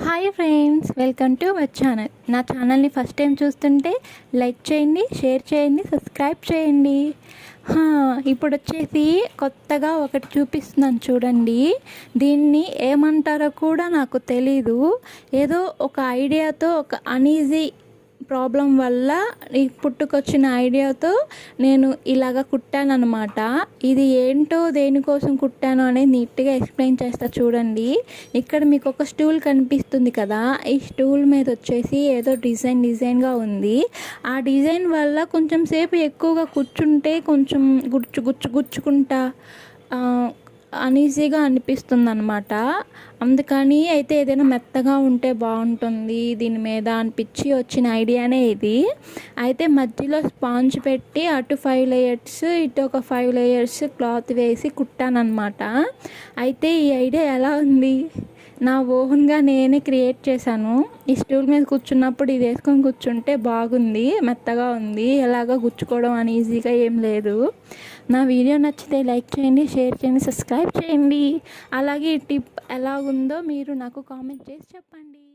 Hi friends, welcome to our channel. నా ఛానల్ని first time చూస్తుంటే లైక్ చేయండి, షేర్ చేయండి, సబ్స్క్రైబ్ చేయండి. ఇప్పుడు వచ్చేసి కొత్తగా ఒకటి చూపిస్తున్నాను చూడండి. దీన్ని ఏమంటారో కూడా నాకు తెలీదు. ఏదో ఒక ఐడియాతో, ఒక అనీజీ ప్రాబ్లం వల్ల పుట్టుకొచ్చిన ఐడియాతో నేను ఇలాగ కుట్టాను అనమాట. ఇది ఏంటో, దేనికోసం కుట్టాను అనేది నీట్గా ఎక్స్ప్లెయిన్ చేస్తా చూడండి. ఇక్కడ మీకు ఒక స్టూల్ కనిపిస్తుంది కదా, ఈ స్టూల్ మీద వచ్చేసి ఏదో డిజైన్గా ఉంది. ఆ డిజైన్ వల్ల కొంచెం సేపు ఎక్కువగా కూర్చుంటే కొంచెం గుచ్చుకుంటా అనీజీగా అనిపిస్తుంది అనమాట. అందుకని అయితే ఏదైనా మెత్తగా ఉంటే బాగుంటుంది దీని మీద అనిపించి వచ్చిన ఐడియానే ఇది. అయితే మధ్యలో స్పాంజ్ పెట్టి అటు 5 లేయర్స్, ఇటు ఒక 5 లేయర్స్ క్లాత్ వేసి కుట్టానమాట. అయితే ఈ ఐడియా ఎలా ఉంది? నా ఓన్గా నేనే క్రియేట్ చేశాను. ఈ స్టూల్ మీద కూర్చున్నప్పుడు ఇది వేసుకొని కూర్చుంటే బాగుంది, మెత్తగా ఉంది, ఎలాగో గుచ్చుకోవడం అని ఈజీగా ఏం లేదు. నా వీడియో నచ్చితే లైక్ చేయండి, షేర్ చేయండి, సబ్స్క్రైబ్ చేయండి. అలాగే ఈ టిప్ ఎలాగుందో మీరు నాకు కామెంట్ చేసి చెప్పండి.